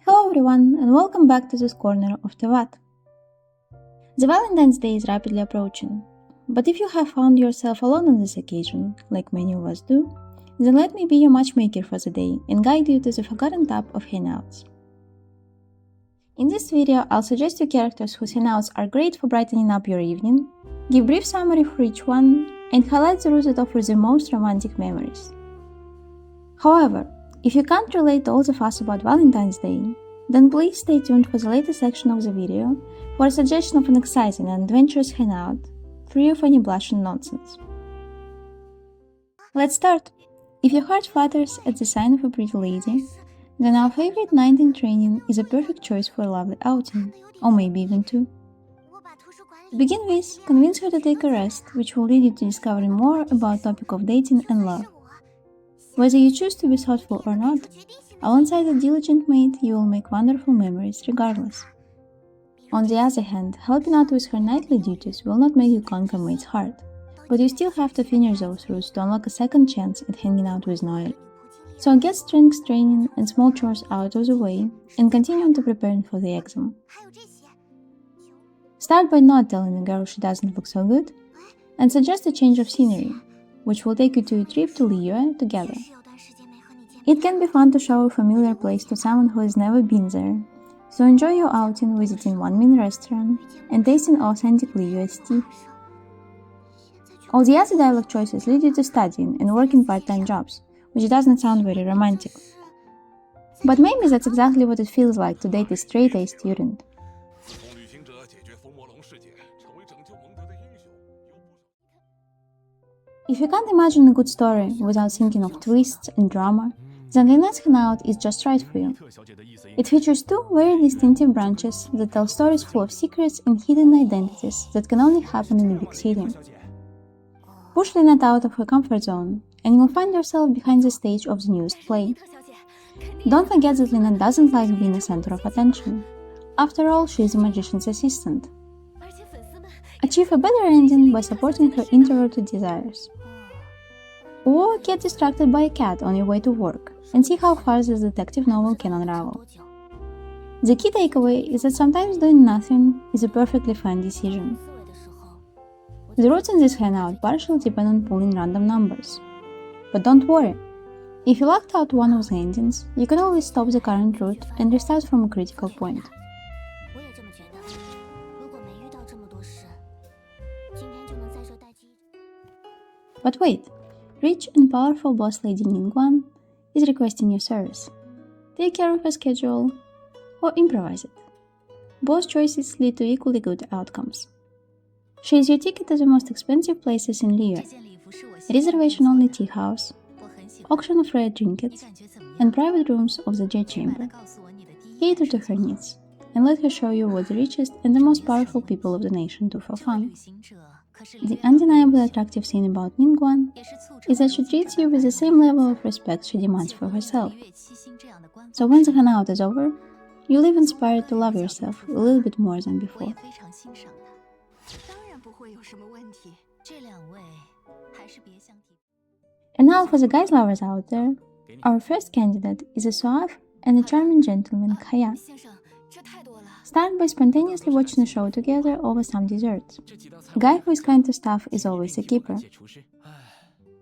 Hello everyone and welcome back to this corner of Tevat. The Valentine's Day is rapidly approaching, but if you have found yourself alone on this occasion, like many of us do, then let me be your matchmaker for the day and guide you to the forgotten tab of hangouts. In this video, I'll suggest you characters whose hangouts are great for brightening up your evening, give brief summary for each one, and highlight the route that offers the most romantic memories. However, if you can't relate to all the fuss about Valentine's Day, then please stay tuned for the latest section of the video for a suggestion of an exciting and adventurous hangout, free of any blushing nonsense. Let's start! If your heart flutters at the sign of a pretty lady, then our favorite knight in training is a perfect choice for a lovely outing, or maybe even two. To begin with, convince her to take a rest, which will lead you to discovering more about the topic of dating and love. Whether you choose to be thoughtful or not, alongside a diligent mate, you will make wonderful memories regardless. On the other hand, helping out with her knightly duties will not make you conquer mate's heart, but you still have to finish those routes to unlock a second chance at hanging out with Noel. So get strength training and small chores out of the way, and continue on to preparing for the exam. Start by not telling the girl she doesn't look so good, and suggest a change of scenery, which will take you to a trip to Liyue together. It can be fun to show a familiar place to someone who has never been there, so enjoy your outing visiting one main restaurant and tasting authentic Liyue tea. All the other dialogue choices lead you to studying and working part-time jobs, which doesn't sound very romantic. But maybe that's exactly what it feels like to date a straight-A student. If you can't imagine a good story without thinking of twists and drama, then the next hangout is just right for you. It features two very distinctive branches that tell stories full of secrets and hidden identities that can only happen in a big city. Push Lynette out of her comfort zone, and you'll find yourself behind the stage of the newest play. Don't forget that Lynette doesn't like being the center of attention. After all, she is a magician's assistant. Achieve a better ending by supporting her introverted desires. Or get distracted by a cat on your way to work and see how far this detective novel can unravel. The key takeaway is that sometimes doing nothing is a perfectly fine decision. The routes in this hangout partially depend on pulling random numbers. But don't worry, if you locked out one of the endings, you can always stop the current route and restart from a critical point. But wait, rich and powerful boss lady Ningguan is requesting your service. Take care of her schedule or improvise it. Both choices lead to equally good outcomes. She is your ticket to the most expensive places in Liyue: reservation-only tea house, auction of rare trinkets, and private rooms of the Jet Chamber. Cater to her needs, and let her show you what the richest and the most powerful people of the nation do for fun. The undeniably attractive thing about Ningguan is that she treats you with the same level of respect she demands for herself. So when the hangout is over, you leave inspired to love yourself a little bit more than before. And now for the guys lovers out there, our first candidate is a suave and a charming gentleman, Kaya. Start by spontaneously watching a show together over some desserts. A guy who is kind to stuff is always a keeper.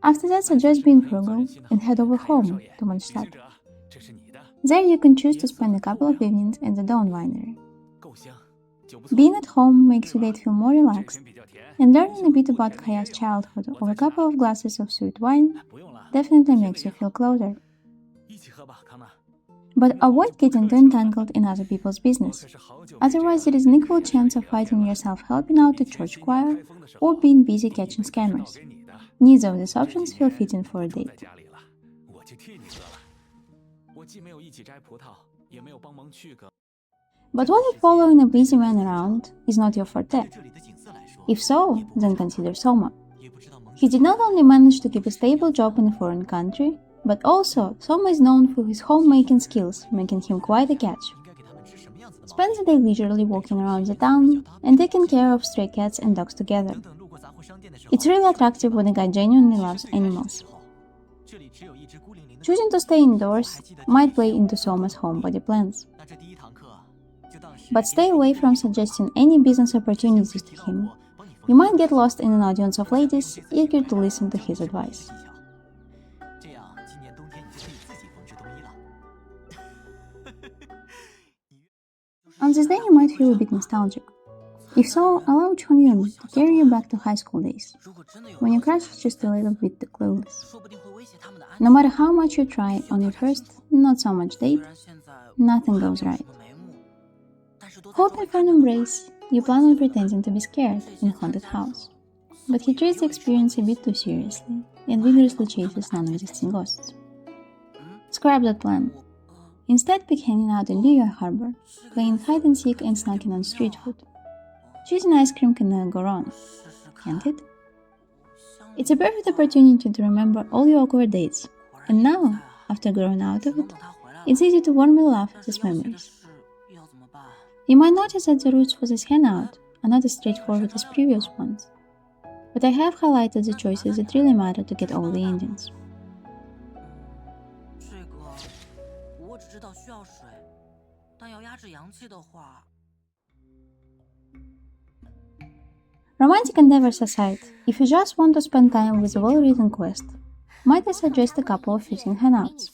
After that, suggest being frugal and head over home to Mondstadt. There you can choose to spend a couple of evenings at the Dawn Winery. Being at home makes your date feel more relaxed, and learning a bit about Kaya's childhood over a couple of glasses of sweet wine definitely makes you feel closer. But avoid getting too entangled in other people's business, otherwise there is an equal chance of finding yourself helping out the church choir or being busy catching scammers. Neither of these options feel fitting for a date. But what if following a busy man around is not your forte? If so, then consider Soma. He did not only manage to keep a stable job in a foreign country, but also Soma is known for his homemaking skills, making him quite a catch. Spend the day leisurely walking around the town and taking care of stray cats and dogs together. It's really attractive when a guy genuinely loves animals. Choosing to stay indoors might play into Soma's homebody plans. But stay away from suggesting any business opportunities to him. You might get lost in an audience of ladies eager to listen to his advice. On this day, you might feel a bit nostalgic. If so, allow Chongyun to carry you back to high school days, when your crush is just a little bit too clueless. No matter how much you try on your first not so much date, nothing goes right. Hoping for an embrace, you plan on pretending to be scared in a haunted house. But he treats the experience a bit too seriously and vigorously chases non-existing ghosts. Scrap that plan. Instead, pick hanging out in New York Harbor, playing hide-and-seek and snacking on street food. Choosing ice cream can never go wrong, can't it? It's a perfect opportunity to remember all your awkward dates, and now, after growing out of it, it's easy to warmly laugh at these memories. You might notice that the routes for this hangout are not as straightforward as previous ones, but I have highlighted the choices that really matter to get all the endings. Romantic endeavors aside, if you just want to spend time with a well-written quest, might I suggest a couple of fitting hangouts.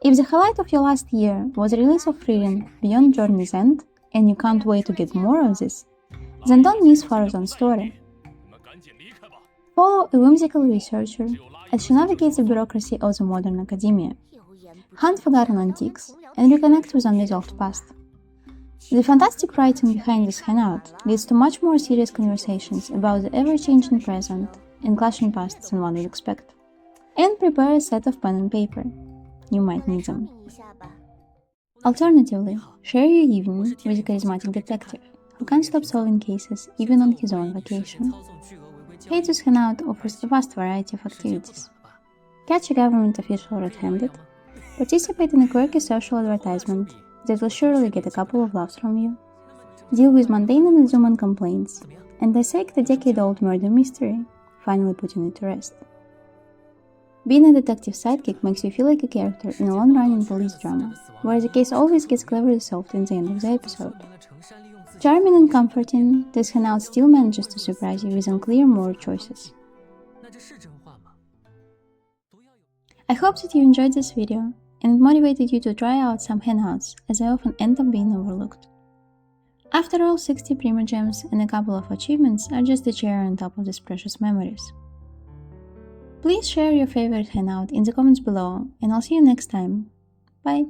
If the highlight of your last year was the release of Frieren Beyond Journey's End, and you can't wait to get more of this, then don't miss Faruzan's story. Follow a whimsical researcher as she navigates the bureaucracy of the modern academia, hunt forgotten antiques, and reconnect with unresolved past. The fantastic writing behind this hangout leads to much more serious conversations about the ever-changing present and clashing pasts than one would expect. And prepare a set of pen and paper. You might need them. Alternatively, share your evening with a charismatic detective who can't stop solving cases even on his own vacation. Heizu's hangout offers a vast variety of activities. Catch a government official red-handed, participate in a quirky social advertisement that will surely get a couple of laughs from you, deal with mundane and inhuman complaints, and dissect a decade-old murder mystery, finally putting it to rest. Being a detective sidekick makes you feel like a character in a long-running police drama, where the case always gets cleverly solved in the end of the episode. Charming and comforting, this hangout still manages to surprise you with unclear moral choices. I hope that you enjoyed this video, and it motivated you to try out some hangouts, as they often end up being overlooked. After all, 60 Prima Gems and a couple of achievements are just the cherry on top of these precious memories. Please share your favorite hangout in the comments below, and I'll see you next time. Bye!